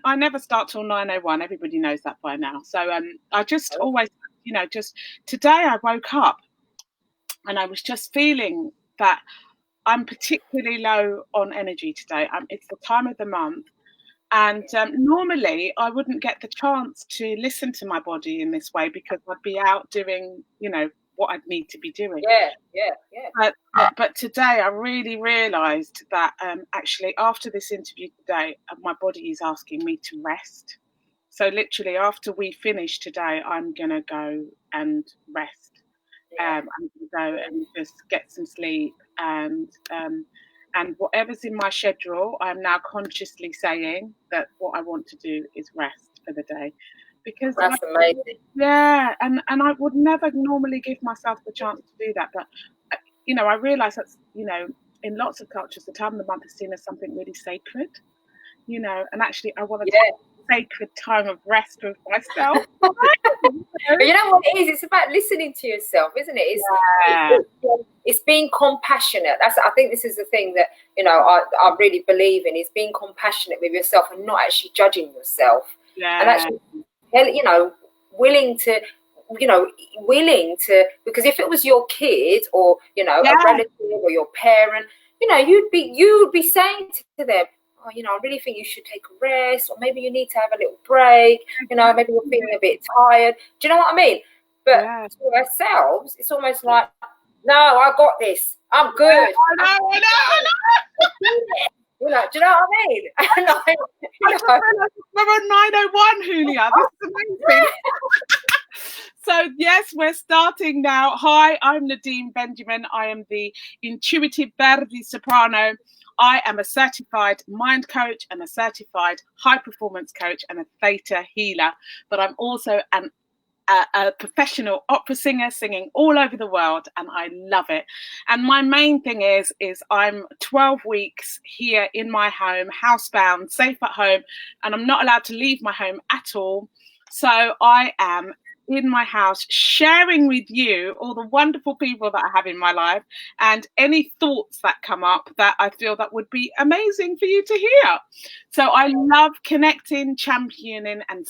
I never start till 9:01. Everybody knows that by now. So I just always, just today I woke up and I was just feeling that I'm particularly low on energy today. It's the time of the month. And normally I wouldn't get the chance to listen to my body in this way because I'd be out doing, what I'd need to be doing. Yeah. But today I really realised that actually after this interview today, my body is asking me to rest. So literally after we finish today, I'm going to go and rest. I'm going to go and just get some sleep and whatever's in my schedule, I'm now consciously saying that what I want to do is rest for the day. Because that's amazing. Yeah, and I would never normally give myself the chance to do that. But, I realise that, in lots of cultures, the time of the month is seen as something really sacred, and actually I want to take a sacred time of rest with myself. You know what it is? It's about listening to yourself, isn't it? It's being compassionate. I think this is the thing that, I really believe in, is being compassionate with yourself and not actually judging yourself. Yeah. And actually, willing to, because if it was your kid or, a relative or your parent, you'd be saying to them, oh, I really think you should take a rest, or maybe you need to have a little break, maybe you're feeling a bit tired. Do you know what I mean? But for ourselves, it's almost like, no, I got this. I'm good. I know. Do you know what I mean? We're on 9:01, Hulya. This is amazing. So, yes, we're starting now. Hi, I'm Nadine Benjamin. I am the Intuitive Verde Soprano. I am a certified mind coach and a certified high performance coach and a theta healer. But I'm also a professional opera singer, singing all over the world, and I love it. And my main thing is I'm 12 weeks here in my home, housebound, safe at home, and I'm not allowed to leave my home at all. So I am in my house sharing with you all the wonderful people that I have in my life and any thoughts that come up that I feel that would be amazing for you to hear. So I love connecting, championing and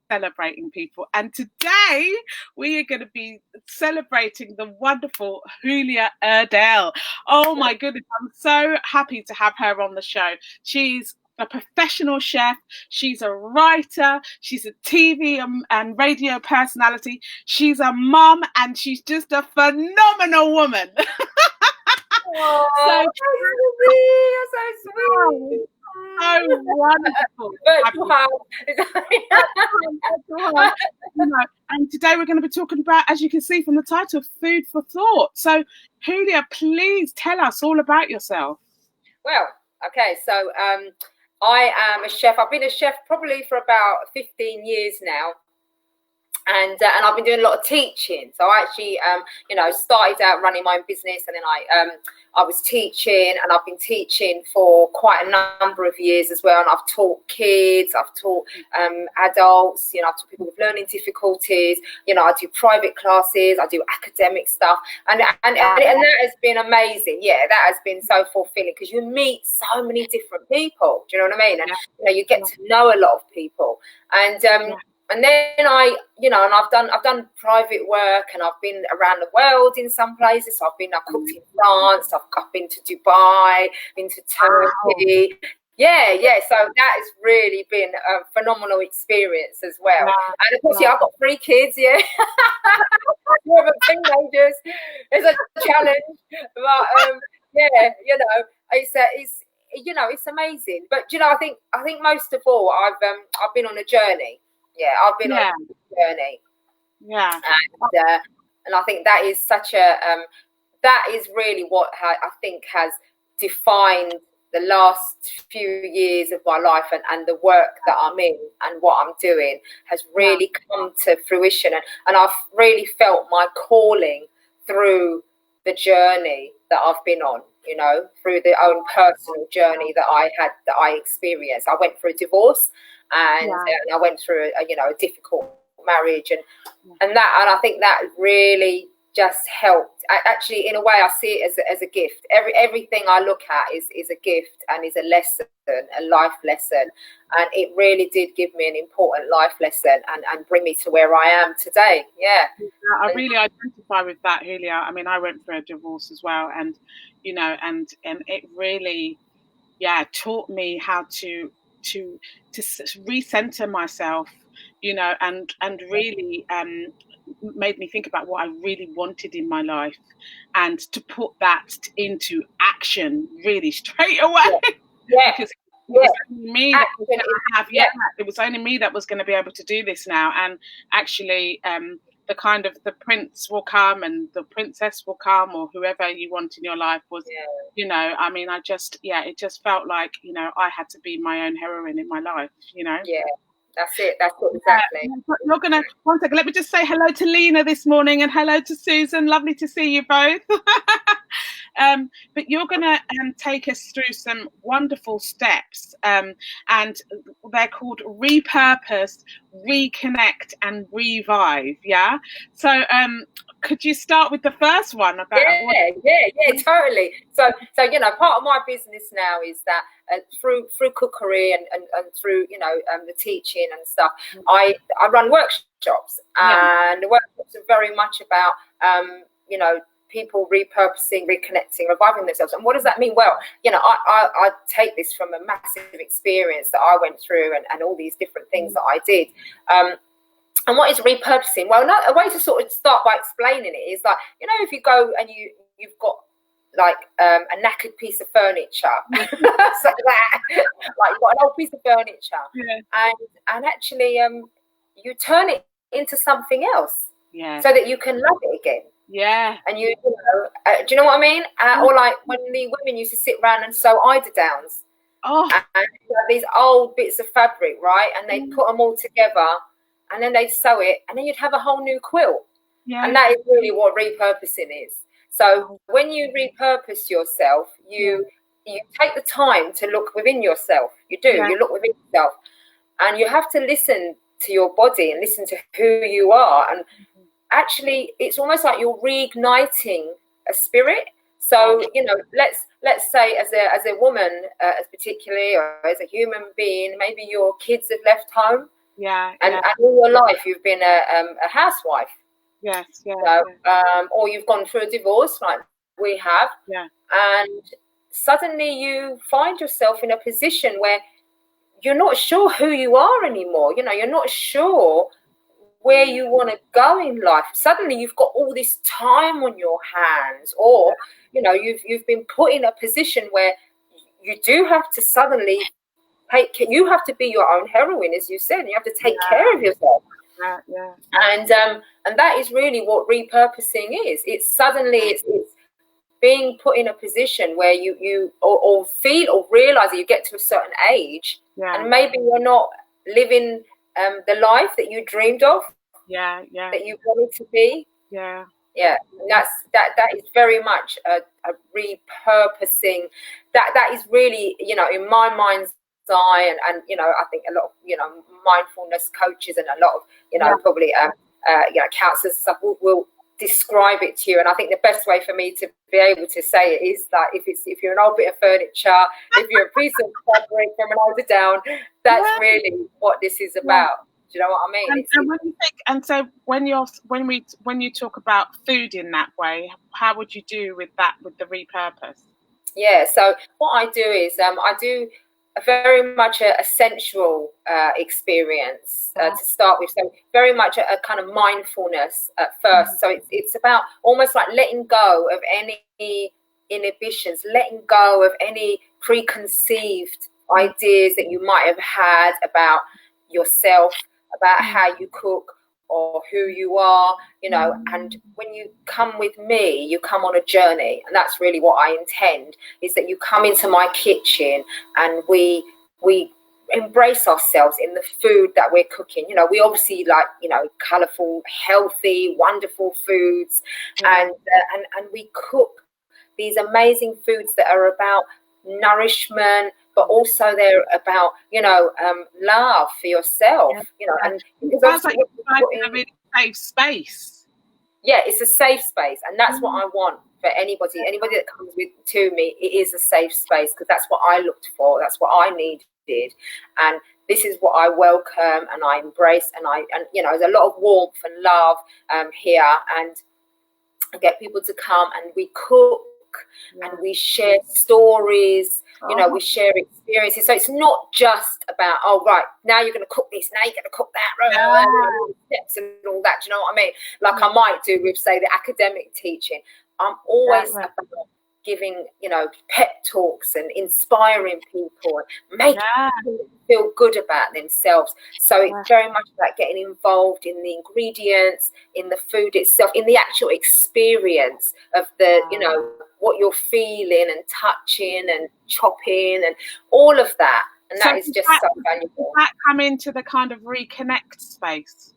celebrating people. And today we are going to be celebrating the wonderful Hulya Erdal. Oh my goodness, I'm so happy to have her on the show. She's a professional chef, she's a writer, she's a TV and radio personality, she's a mum, and she's just a phenomenal woman. Oh, so sweet. So wonderful. And today we're going to be talking about, as you can see from the title, food for thought. So Hulya, please tell us all about yourself. Well, okay, so I am a chef. I've been a chef probably for about 15 years now. And I've been doing a lot of teaching. So I actually, started out running my own business, and then I was teaching, and I've been teaching for quite a number of years as well. And I've taught kids, I've taught adults, I've taught people with learning difficulties. I do private classes, I do academic stuff, and that has been amazing. Yeah, that has been so fulfilling because you meet so many different people. Do you know what I mean? And you get to know a lot of people, and then I've done private work, and I've been around the world in some places. So I've cooked in France, I've been to Dubai, been to Turkey. Wow. Yeah. So that has really been a phenomenal experience as well. Wow. And of course, I've got 3 kids. Yeah, more of teenagers. It's a challenge, but it's amazing. But I think most of all, I've been on a journey. Yeah, I've been on a journey. Yeah. And I think that is that is really what I think has defined the last few years of my life, and the work that I'm in and what I'm doing has really come to fruition. And I've really felt my calling through the journey that I've been on, through the own personal journey that I experienced. I went through a divorce. And I went through a difficult marriage, and I think that really just helped. Actually, in a way, I see it as a gift. Everything I look at is a gift and is a lesson, a life lesson. And it really did give me an important life lesson and bring me to where I am today. Yeah. I really identify with that, Hulya. I mean, I went through a divorce as well, and and it really, taught me how to recenter myself, and really made me think about what I really wanted in my life, and to put that into action really straight away. Yeah. Because it was only me that was going to have, it was only me that was going to be able to do this now. And actually, the prince will come and the princess will come, or whoever you want in your life was, I mean, it just felt like, I had to be my own heroine in my life, Yeah. That's it. That's it, exactly. You're gonna, one second. Let me just say hello to Lena this morning and hello to Susan. Lovely to see you both. But you're gonna take us through some wonderful steps, and they're called Repurpose, Reconnect, and Revive. Yeah. So, could you start with the first one about? Yeah, totally. So part of my business now is that through cookery and through the teaching and stuff, I run workshops, and the workshops are very much about people repurposing, reconnecting, reviving themselves. And what does that mean? Well, I take this from a massive experience that I went through and all these different things that I did. And what is repurposing? Well, a way to sort of start by explaining it is like, if you go and you've got like a knackered piece of furniture, so that, like you've got an old piece of furniture, and actually you turn it into something else, so that you can love it again. Yeah. And do you know what I mean? Or like when the women used to sit around and sew eider-downs. Oh. And these old bits of fabric, right? And they put them all together, and then they'd sew it, and then you'd have a whole new quilt. Yeah. And that is really what repurposing is. So when you repurpose yourself, you take the time to look within yourself. You do. You look within yourself, and you have to listen to your body and listen to who you are. And actually, it's almost like you're reigniting a spirit. So let's say as a woman, as particularly, or as a human being, maybe your kids have left home. And all your life you've been a housewife. Yes. Or you've gone through a divorce like we have. And suddenly you find yourself in a position where you're not sure who you are anymore. You're not sure where you want to go in life. Suddenly you've got all this time on your hands, or you've been put in a position where you do have to suddenly you have to be your own heroine, as you said. You have to take care of yourself. And that is really what repurposing is. It's suddenly it's being put in a position where you or feel or realize that you get to a certain age, and maybe you're not living the life that you dreamed of, that you wanted to be. And that is very much a repurposing. That is really, in my mind's eye, and I think a lot of mindfulness coaches and a lot of probably counselors stuff will describe it to you. And I think the best way for me to be able to say it is that if you're an old bit of furniture, if you're a piece of fabric from an eider-down, that's really what this is about. Do you know what I mean? And when you think, and so when you talk about food in that way, how would you do with that, with the repurpose? So what I do is I do a very much a sensual experience to start with. So very much a kind of mindfulness at first. So it's about almost like letting go of any inhibitions, letting go of any preconceived ideas that you might have had about yourself, about how you cook or who you are, and when you come with me, you come on a journey. And that's really what I intend, is that you come into my kitchen and we embrace ourselves in the food that we're cooking. We obviously like, colourful, healthy, wonderful foods, and we cook these amazing foods that are about nourishment, but also they're about love for yourself. And it sounds like you're in a really safe space. yeah, it's a safe space, and that's what I want for anybody that comes to me. It is a safe space, because that's what I looked for, that's what I needed, and this is what I welcome and I embrace, and you know, there's a lot of warmth and love here, and I get people to come and we cook and we share stories, you know, we share experiences. So it's not just about, oh, right, now you're going to cook this, now you're going to cook that, steps and all that. Do you know what I mean? Like I might do with, say, the academic teaching. I'm always about giving, you know, pep talks and inspiring people and making people feel good about themselves. So it's very much about getting involved in the ingredients, in the food itself, in the actual experience of the, you know, what you're feeling and touching and chopping and all of that. And that is just so valuable. Does that come into the kind of reconnect space?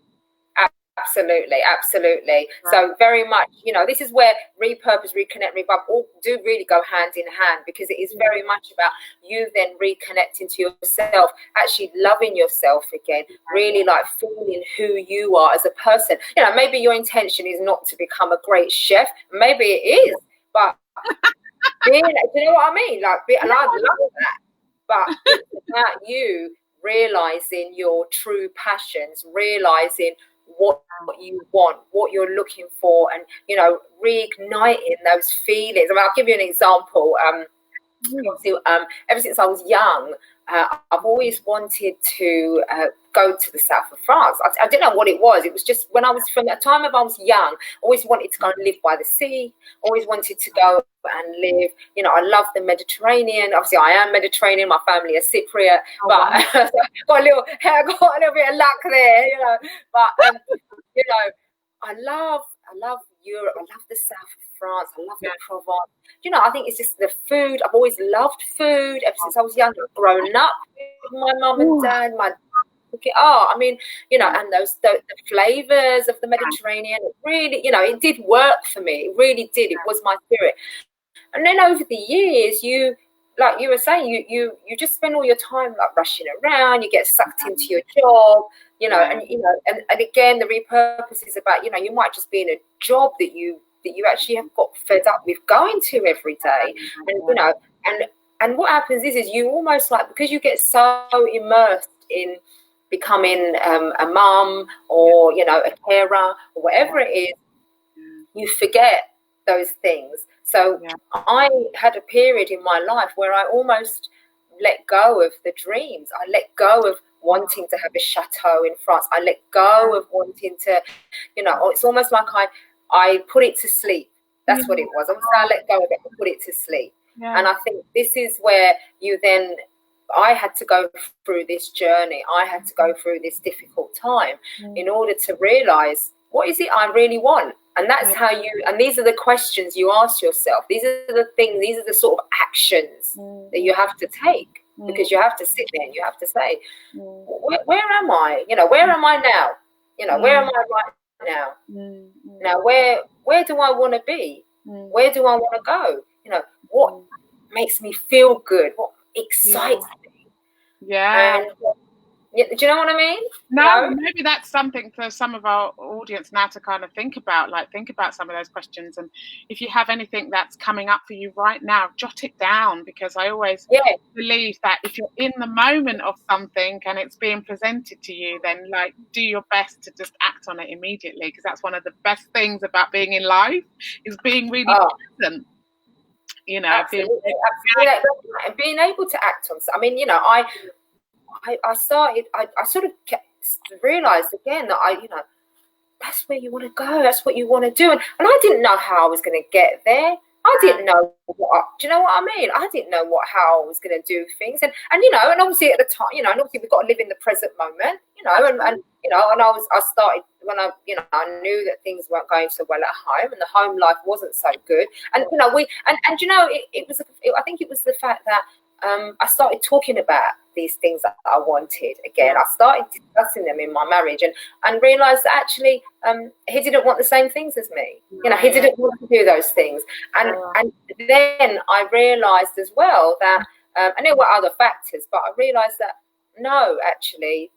Absolutely, absolutely. Right. So very much, you know, this is where repurpose, reconnect, revive all do really go hand in hand, because it is very much about you then reconnecting to yourself, actually loving yourself again, really like feeling who you are as a person. You know, maybe your intention is not to become a great chef. Maybe it is, but being, do you know what I mean? Like, and I love that. But it's about you realizing your true passions, realizing what you want, what you're looking for, and, you know, reigniting those feelings. I mean, I'll give you an example. Ever since I was young, I've always wanted to go to the south of France. I didn't know what it was. It was just when I was, from that time when I was young, always wanted to go and live by the sea, always wanted to go and live, you know, I love the Mediterranean. Obviously, I am Mediterranean. My family is Cypriot, but I got a little bit of luck there, you know. But, you know, I love Europe. I love the south of France. I love the Provence. You know, I think it's just the food. I've always loved food ever since I was young. I've grown up with my mum and dad, my I mean, you know, and those the flavors of the Mediterranean, it really, you know, it did work for me. It really did. It was my spirit. And then over the years, you, like you were saying, you just spend all your time like rushing around. You get sucked into your job, you know, and you know, and again, the repurpose is about, you know, you might just be in a job that you actually have got fed up with going to every day, and you know, and what happens is you almost like, because you get so immersed in becoming a mum or, you know, a carer or whatever it is, you forget those things. So I had a period in my life where I almost let go of the dreams. I let go of wanting to have a chateau in France. I let go of wanting to, you know, it's almost like I put it to sleep. That's what it was. I let go of it and put it to sleep. And I think this is where I had to go through this journey. I had to go through this difficult time in order to realize, what is it I really want? And that's how and these are the questions you ask yourself. These are the things, these are the sort of actions that you have to take, because you have to sit there and you have to say, where am I? You know, where am I now? You know, where am I right now? Now, where do I want to be? Where do I want to go? You know, what makes me feel good? What excites me? And, do you know what I mean? No, maybe that's something for some of our audience now to kind of think about some of those questions. And if you have anything that's coming up for you right now, jot it down, because I always believe that if you're in the moment of something and it's being presented to you, then like do your best to just act on it immediately, because that's one of the best things about being in life, is being really present. You know, absolutely. Being able to act on. I mean, you know, I sort of realized again that you know, that's where you want to go. That's what you want to do. And I didn't know how I was going to get there. I didn't know do you know what I mean? I didn't know how I was going to do things. And you know, and obviously at the time, you know, and obviously we've got to live in the present moment, you know, and you know, and I started when I, you know, I knew that things weren't going so well at home and the home life wasn't so good. And, you know, and you know, I think it was the fact that I started talking about these things that I wanted again. I started discussing them in my marriage and realised that actually he didn't want the same things as me. You know, he didn't want to do those things. And then I realised as well that, and there were other factors, but I realised that, no, actually,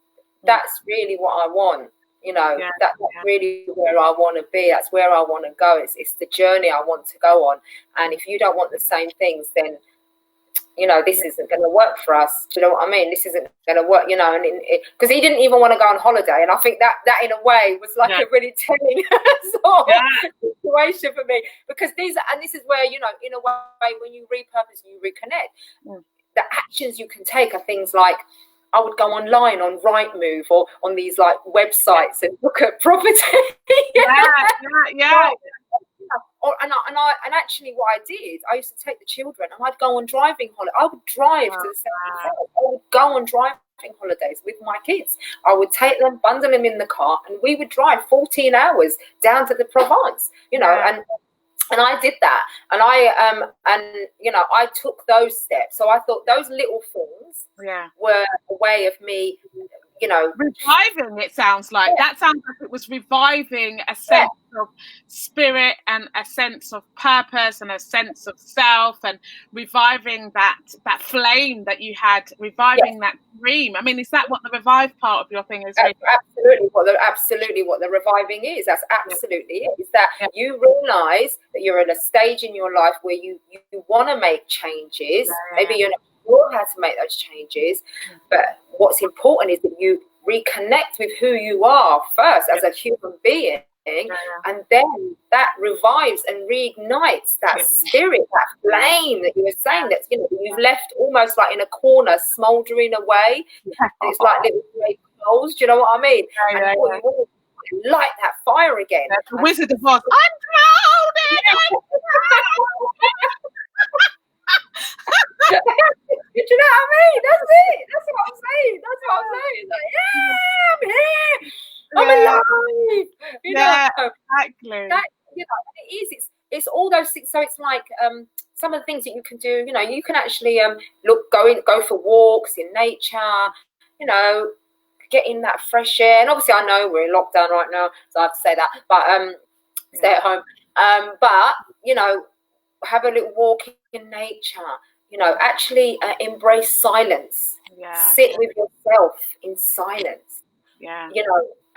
that's really what I want. That's really where I want to be. That's where I want to go. It's the journey I want to go on. And if you don't want the same things, then this isn't going to work for us. Do you know what I mean? This isn't going to work, and because he didn't even want to go on holiday. And I think that in a way was like a really telling sort of situation for me, because this is where, in a way, when you repurpose, you reconnect, the actions you can take are things like, I would go online on Rightmove or on these like websites and look at property. And actually what I did, I used to take the children and I'd go on driving holiday. I would drive to the south. I would go on driving holidays with my kids. I would take them, bundle them in the car, and we would drive 14 hours down to the Provence, and I did that, and I took those steps. So I thought those little things were a way of me, reviving. It sounds like that sounds like it was reviving a sense of spirit and a sense of purpose and a sense of self, and reviving that flame that you had, reviving that dream. I mean, is that what the revive part of your thing is? That's absolutely what the reviving is. That's absolutely it. Is that you realize that you're in a stage in your life where you want to make changes. Maybe you're not sure how to make those changes, but what's important is that you reconnect with who you are first as a human being, and then that revives and reignites that spirit, that flame that you were saying, that's you've left almost like in a corner smouldering away. It's like little grey coals. Do you know what I mean? And you want to light that fire again. The Wizard of Oz. I'm drowning. Do you know what I mean? That's it. That's what I'm saying. Like, I'm here. I'm alive. Exactly. It is. It's all those things. So it's like some of the things that you can do. You can actually go for walks in nature. Get in that fresh air. And obviously, I know we're in lockdown right now, so I have to say that. But stay at home. But have a little walk in nature. Actually embrace silence. Sit with yourself in silence.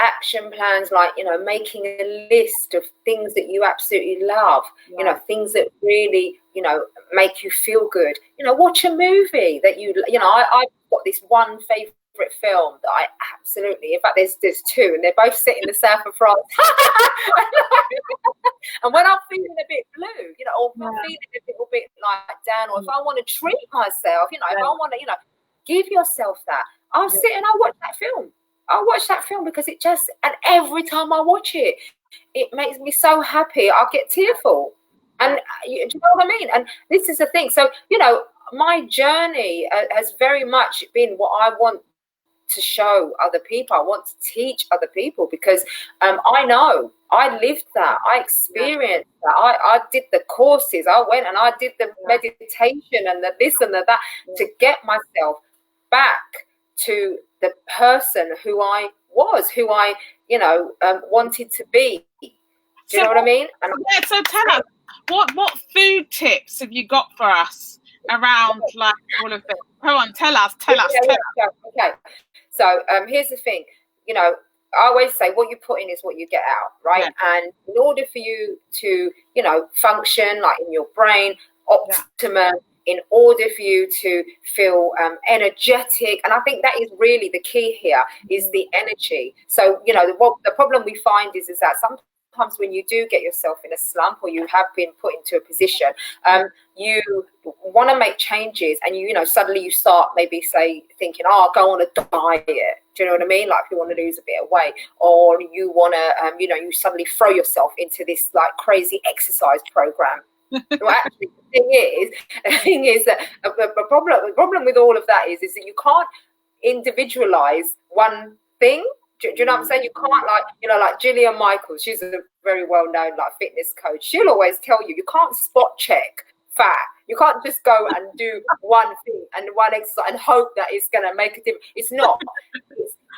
Action plans like, making a list of things that you absolutely love, things that really, make you feel good. Watch a movie that I've got this one favorite film that I absolutely, in fact, there's two, and they're both set in the south of France. And when I'm feeling a bit blue, or if I'm feeling a little bit like down, or if I want to treat myself, if I want to, give yourself that. I'll sit and I'll watch that film. I'll watch that film because and every time I watch it, it makes me so happy. I'll get tearful. And do you know what I mean? And this is the thing. So, my journey has very much been what I want to show other people. I want to teach other people, because I know I lived that. I experienced that. I did the courses. I went and I did the meditation and the this and the that to get myself back to the person who I was, who I, wanted to be. Do you know what I mean? So tell us, what food tips have you got for us around like all of this? Come on, tell us. Okay. So here's the thing, I always say what you put in is what you get out, right? And in order for you to, function like in your brain, optimum, in order for you to feel energetic, and I think that is really the key here, is the energy. So, the problem we find is that sometimes when you do get yourself in a slump, or you have been put into a position, you want to make changes, and suddenly you start maybe thinking, I'll go on a diet. Do you know what I mean? Like, if you want to lose a bit of weight, or you want to, you suddenly throw yourself into this like crazy exercise program. Well, actually, the thing is that the problem with all of that is that you can't individualize one thing. Do you know what I'm saying? You can't like Gillian Michaels. She's a very well-known like fitness coach. She'll always tell you can't spot check fat. You can't just go and do one thing and one exercise and hope that it's going to make a difference. It's not.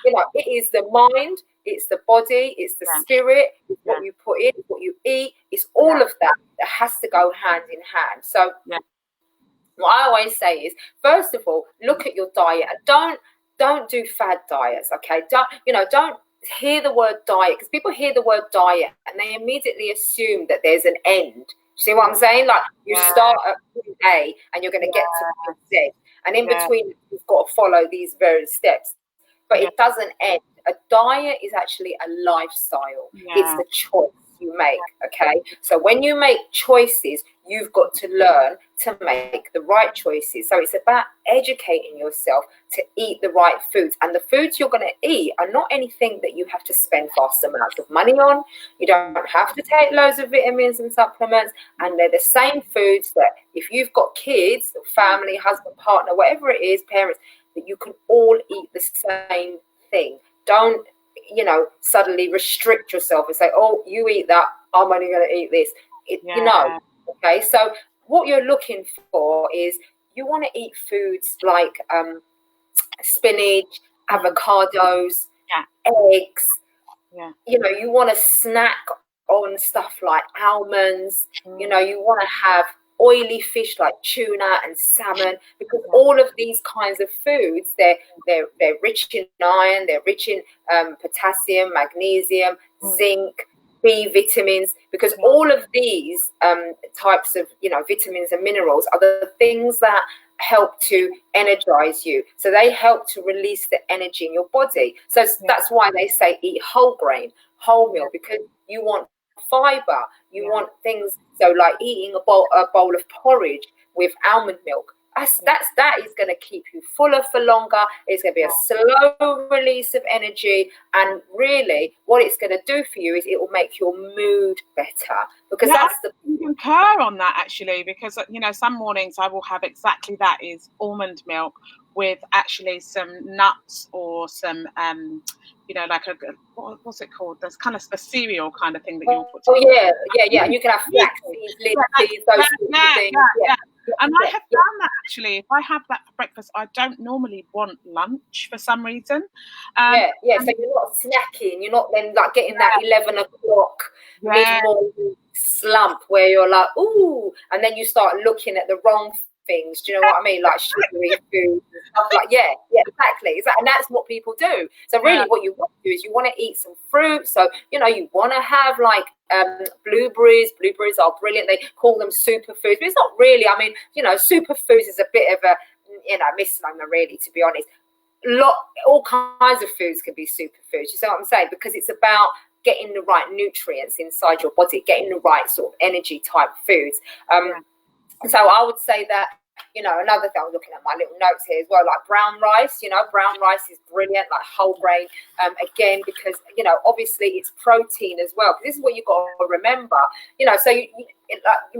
It is the mind, it's the body, it's the spirit, it's what you put in, what you eat. It's all of that has to go hand in hand. So what I always say is, first of all, look at your diet and don't do fad diets. Okay, don't hear the word diet, because people hear the word diet and they immediately assume that there's an end. See what I'm saying? Like, you start at point A and you're going to get to point Z, and in between you've got to follow these various steps, but it doesn't end. A diet is actually a lifestyle. It's the choice you make. Okay, so when you make choices, you've got to learn to make the right choices. So it's about educating yourself to eat the right foods, and the foods you're going to eat are not anything that you have to spend vast amounts of money on. You don't have to take loads of vitamins and supplements, and they're the same foods that if you've got kids, family, husband, partner, whatever it is, parents, that you can all eat the same thing. Don't, suddenly restrict yourself and say, oh, you eat that, I'm only going to eat this. Okay, so what you're looking for is, you want to eat foods like spinach, avocados, eggs. You want to snack on stuff like almonds. You want to have oily fish like tuna and salmon, because all of these kinds of foods, they're rich in iron, they're rich in potassium, magnesium, zinc, B vitamins, because all of these types of vitamins and minerals are the things that help to energize you. So they help to release the energy in your body. So that's why they say eat whole grain, whole meal, because you want fiber, you want things. So like eating a bowl of porridge with almond milk, that is going to keep you fuller for longer. It's going to be a slow release of energy, and really what it's going to do for you is it will make your mood better, because I concur on that, actually, because some mornings I will have exactly that, is almond milk with actually some nuts or some like what's it called? There's kind of a cereal kind of thing that you'll put together. And you can have flax seeds, linseeds, those sorts of things. And I have found that, actually, if I have that for breakfast, I don't normally want lunch for some reason. So you're not snacking, you're not then like getting that 11 o'clock mid-morning slump where you're like, ooh, and then you start looking at the wrong things, do you know what I mean, like sugary food and stuff like exactly, and that's what people do. So really what you want to do is you want to eat some fruit. So you want to have like blueberries are brilliant. They call them superfoods, but it's not really, I mean, superfoods is a bit of a misnomer, really, to be honest. All kinds of foods can be superfoods, you see what I'm saying, because it's about getting the right nutrients inside your body, getting the right sort of energy type foods. So I would say that, another thing, I was looking at my little notes here as well, like brown rice. Brown rice is brilliant, like whole grain, again, because, obviously it's protein as well. Because this is what you've got to remember, so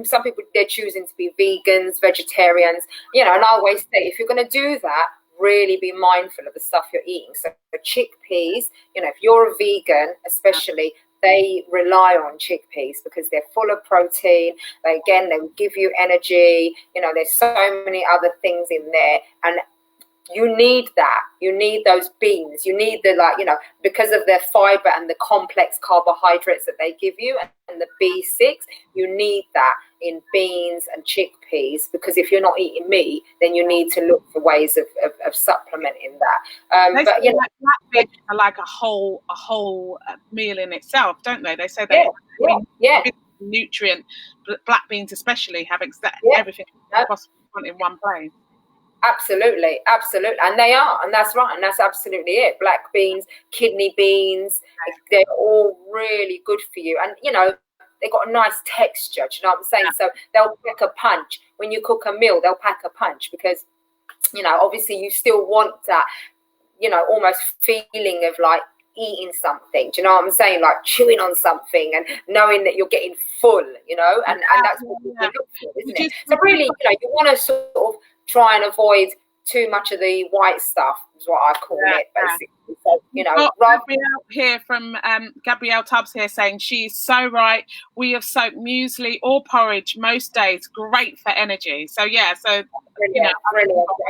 some people, they're choosing to be vegans, vegetarians, and I always say, if you're going to do that, really be mindful of the stuff you're eating. So the chickpeas, if you're a vegan, especially, they rely on chickpeas because they're full of protein. They will give you energy. There's so many other things in there, and you need that. You need those beans. You need because of their fiber and the complex carbohydrates that they give you, and the B6, you need that in beans and chickpeas, because if you're not eating meat, then you need to look for ways of supplementing that. But black beans are like a whole meal in itself, don't they? They say that nutrient, black beans especially, have everything possible in one place. Absolutely, and they are, and that's right, and that's absolutely it. Black beans, kidney beans, they're all really good for you, and they've got a nice texture. Do you know what I'm saying? So they'll pack a punch when you cook a meal. They'll pack a punch because obviously you still want that almost feeling of like eating something. Do you know what I'm saying? Like chewing on something and knowing that you're getting full. And that's what we look for, isn't it? So really, you want to sort of try and avoid too much of the white stuff, is what I call it, basically. So, Gabrielle here from Gabrielle Tubbs here saying she's so right. We have soaked muesli or porridge most days. Great for energy. So brilliant.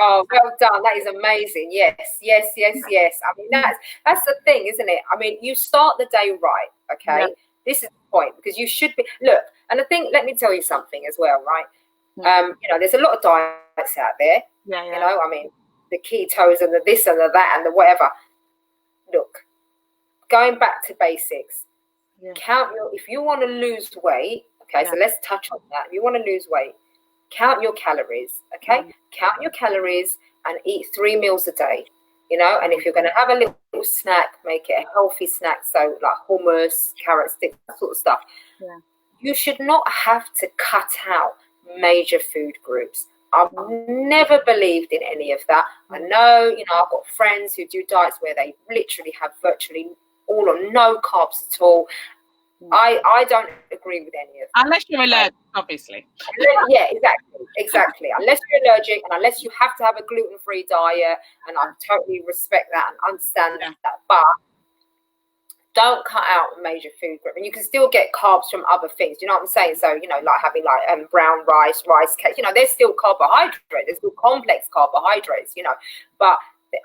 Oh, well done. That is amazing. Yes. I mean, that's the thing, isn't it? I mean, you start the day right. Okay, this is the point, because you should be. Look, and I think, let me tell you something as well, right? There's a lot of diets out there. I mean, the ketos and the this and the that and the whatever. Look, going back to basics. Yeah. If you want to lose weight, okay, so let's touch on that. If you want to lose weight, count your calories, okay? Count your calories and eat 3 meals a day, you know? And if you're going to have a little snack, make it a healthy snack, so like hummus, carrot sticks, that sort of stuff. Yeah. You should not have to cut out major food groups. I've never believed in any of that. I know, you know, I've got friends who do diets where they literally have virtually all or no carbs at all. I don't agree with any of that. Unless you're allergic, obviously. Yeah, exactly. Unless you're allergic and unless you have to have a gluten-free diet, and I totally respect that and understand that. But don't cut out a major food group. And you can still get carbs from other things. Do you know what I'm saying? So, you know, like having like brown rice cake, you know, there's still carbohydrates. There's still complex carbohydrates, you know. But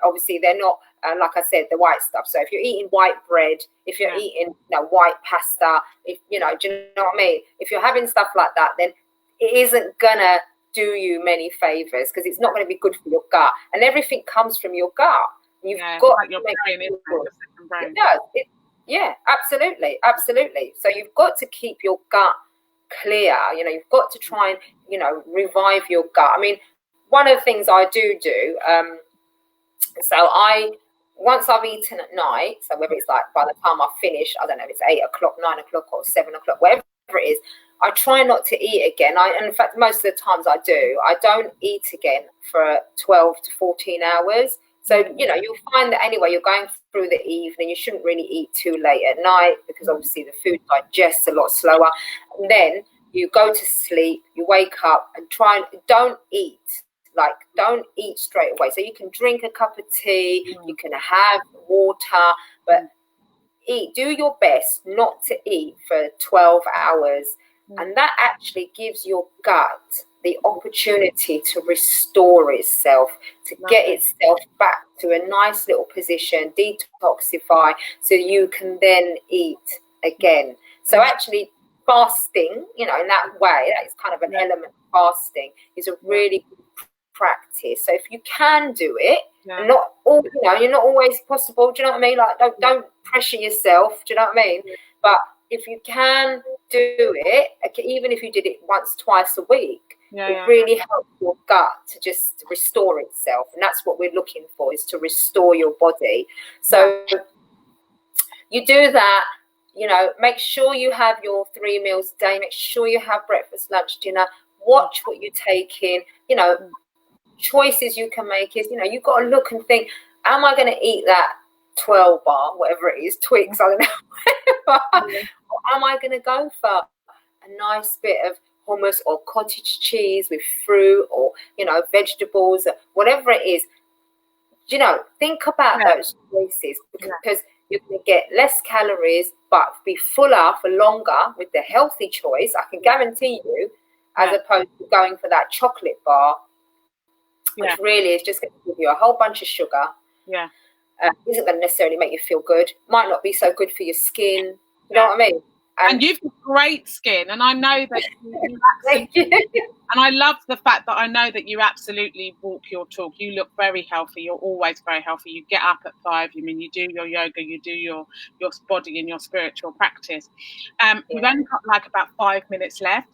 obviously they're not, like I said, the white stuff. So if you're eating white bread, if you're eating, you know, white pasta, if, you know, do you know what I mean? If you're having stuff like that, then it isn't going to do you many favors because it's not going to be good for your gut. And everything comes from your gut. You've got like your brain, isn't it? Your second brain. It does. Yeah, absolutely. So you've got to keep your gut clear. You know, you've got to try and, you know, revive your gut. I mean, one of the things I do, so once I've eaten at night, so whether it's like by the time I finish, I don't know if it's 8 o'clock, 9 o'clock or 7 o'clock, whatever it is, I try not to eat again. And in fact, most of the times I don't eat again for 12 to 14 hours. So, you know, you'll find that anyway, you're going through the evening, you shouldn't really eat too late at night because obviously the food digests a lot slower. And then you go to sleep, you wake up and don't eat straight away. So you can drink a cup of tea, you can have water, but do your best not to eat for 12 hours. And that actually gives your gut the opportunity to restore itself, to get itself back to a nice little position, detoxify, so you can then eat again. So actually fasting, you know, in that way, that is kind of an element of fasting, is a really good practice. So if you can do it, and not all, you know, you're not always possible, do you know what I mean? Like don't pressure yourself, do you know what I mean? But if you can do it, even if you did it once, twice a week, it really helps your gut to just restore itself. And that's what we're looking for, is to restore your body. So you do that, you know, make sure you have your 3 meals a day, make sure you have breakfast, lunch, dinner, watch what you're taking, you know, choices you can make is, you know, you've got to look and think, am I going to eat that 12 bar, whatever it is, Twix, I don't know, or am I going to go for a nice bit of hummus or cottage cheese with fruit or, you know, vegetables, whatever it is. You know, think about those choices because you're going to get less calories but be fuller for longer with the healthy choice, I can guarantee you, as opposed to going for that chocolate bar, which really is just going to give you a whole bunch of sugar. Isn't going to necessarily make you feel good, might not be so good for your skin, you know what I mean? And you've got great skin, and I know that and I love the fact that I know that you absolutely walk your talk. You look very healthy. You're always very healthy. You get up at 5. I mean, you do your yoga, you do your body and your spiritual practice. You've only got like about 5 minutes left.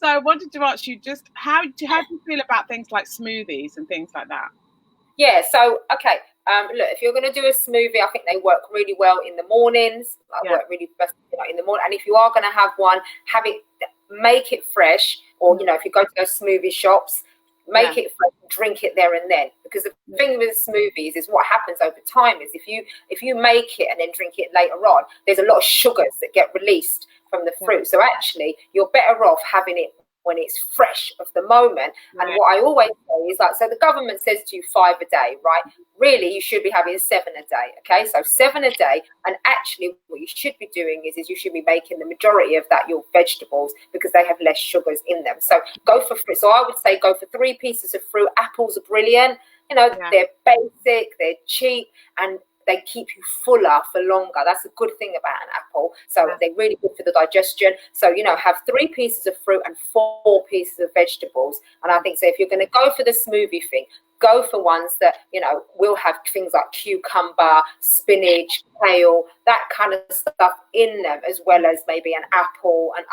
So I wanted to ask you, just how do you feel about things like smoothies and things like that? Yeah, so, okay. Look, if you're going to do a smoothie, I think they work really well in the mornings. Work really best, you know, in the morning. And if you are going to have one, make it fresh. Or, you know, if you go to those smoothie shops, make it fresh, drink it there and then. Because the thing with smoothies is what happens over time is if you make it and then drink it later on, there's a lot of sugars that get released from the fruit. So actually, you're better off having it when it's fresh of the moment. And what I always say is like, so the government says to you 5 a day, right? Really, you should be having 7 a day, okay? So 7 a day, and actually what you should be doing is you should be making the majority of that your vegetables because they have less sugars in them. So go for fruit. So I would say go for 3 pieces of fruit. Apples are brilliant. You know, they're basic, they're cheap, and they keep you fuller for longer. That's a good thing about an apple. So they're really good for the digestion. So, you know, have 3 pieces of fruit and 4 pieces of vegetables. And I think so if you're going to go for the smoothie thing, go for ones that, will have things like cucumber, spinach, kale, that kind of stuff in them, as well as maybe an apple and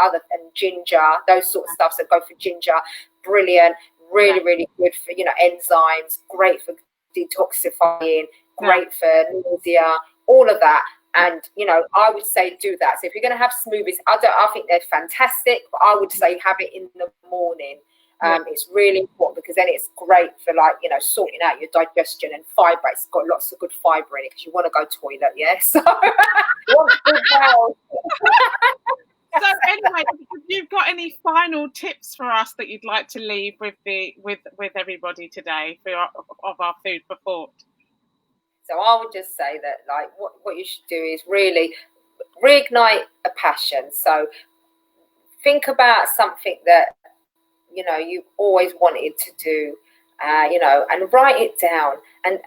ginger, those sort of stuff. So go for ginger, brilliant, really, really good for, enzymes, great for detoxifying, great for nausea, all of that. And, I would say do that. So if you're going to have smoothies, I think they're fantastic, but I would say have it in the morning. It's really important, because then it's great for, like, sorting out your digestion and fibre. It's got lots of good fibre in it, because you want to go toilet, yeah? So, so anyway, have you got any final tips for us that you'd like to leave with everybody today of our food for thought? So I would just say that, like, what you should do is really reignite a passion. So think about something that, you've always wanted to do, and write it down, and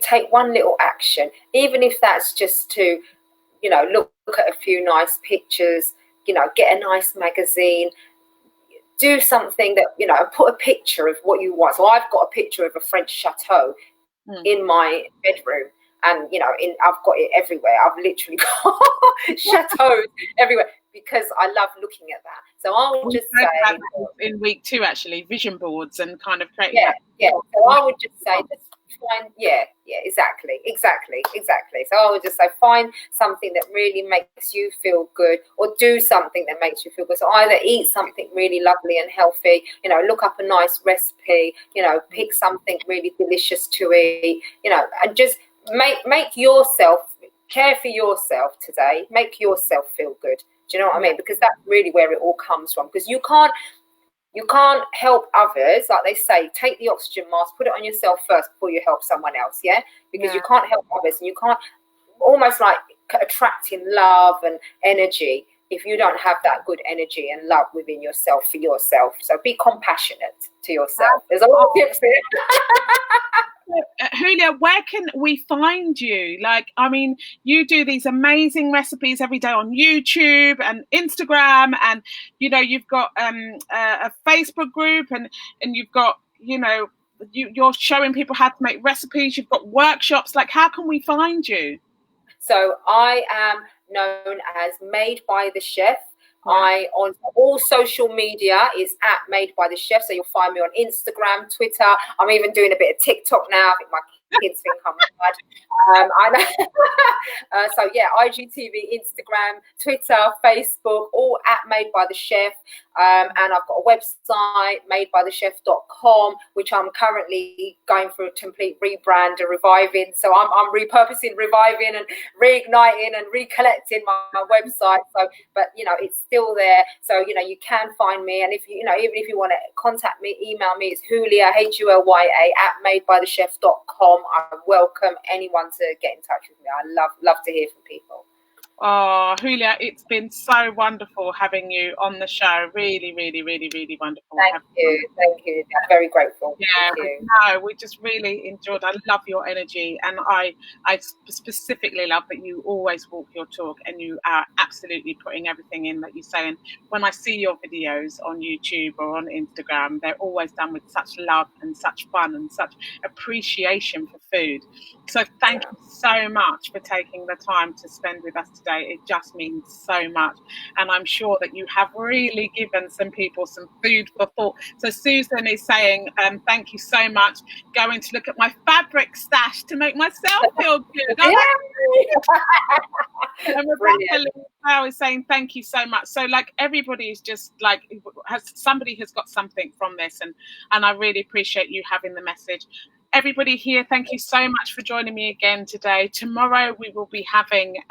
take one little action, even if that's just to, look at a few nice pictures, get a nice magazine, do something that, put a picture of what you want. So I've got a picture of a French chateau in my bedroom, and I've got it everywhere. I've literally got chateaus everywhere, because I love looking at that. So I would just say, in week 2, actually, vision boards and kind of creating. Yeah. So I would just say, find, exactly. So I would just say, find something that really makes you feel good, or do something that makes you feel good. So either eat something really lovely and healthy, look up a nice recipe, pick something really delicious to eat, and just make yourself, care for yourself today, make yourself feel good. Do you know what I mean? Because that's really where it all comes from. Because you can't help others, like they say, take the oxygen mask, put it on yourself first before you help someone else, because you can't help others, and you can't, almost like attracting love and energy, if you don't have that good energy and love within yourself for yourself. So be compassionate to yourself. There's a lot of tips here. Hulya, where can we find you? Like, I mean, you do these amazing recipes every day on YouTube and Instagram, and you've got a Facebook group, and you've got you're showing people how to make recipes. You've got workshops. Like, how can we find you? So I am known as Made by the Chef. I, on all social media, is at Made by the Chef. So you'll find me on Instagram, Twitter. I'm even doing a bit of TikTok now. I think my kids think I'm mad. I know. So yeah, IGTV, Instagram, Twitter, Facebook, all at Made by the Chef. And I've got a website, madebythechef.com, which I'm currently going through a complete rebrand and reviving. So I'm repurposing, reviving, and reigniting and recollecting my website. So, but it's still there. So you can find me, and if even if you want to contact me, email me. It's Hulya, HULYA at madebythechef.com. I welcome anyone to get in touch with me. I love to hear from people. Oh, Hulya, it's been so wonderful having you on the show. Really, really, really, really wonderful. Thank you. I'm very grateful. Yeah, no, we just really enjoyed. I love your energy, and I specifically love that you always walk your talk, and you are absolutely putting everything in that you say. And when I see your videos on YouTube or on Instagram, they're always done with such love and such fun and such appreciation for food. So thank you so much for taking the time to spend with us today. It just means so much, and I'm sure that you have really given some people some food for thought. So Susan is saying, thank you so much. Going to look at my fabric stash to make myself feel good. And Rebecca Lee is saying thank you so much. So like, everybody is just like, somebody has got something from this, and I really appreciate you having the message. Everybody here, thank you so much for joining me again today. Tomorrow we will be having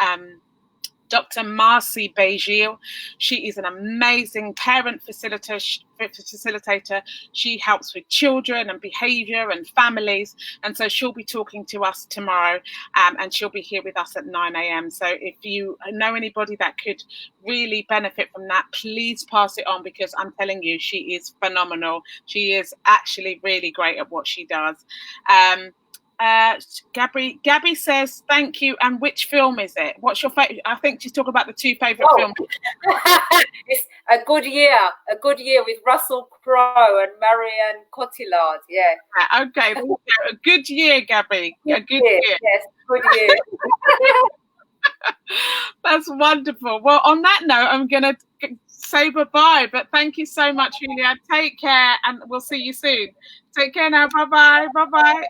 Dr. Marcy Beigil. She is an amazing parent facilitator. She helps with children and behaviour and families. And so she'll be talking to us tomorrow, and she'll be here with us at 9 a.m. So if you know anybody that could really benefit from that, please pass it on, because I'm telling you, she is phenomenal. She is actually really great at what she does. Gabby says thank you. And which film is it? What's your favorite? I think she's talking about the 2 favorite films. It's A Good Year with Russell Crowe and Marion Cotillard. Yeah. Okay, a good year, Gabby. A good year. Yes, good year. That's wonderful. Well, on that note, I'm going to say bye-bye, but thank you so much, Hulya. Take care, and we'll see you soon. Take care now. Bye-bye. Bye-bye.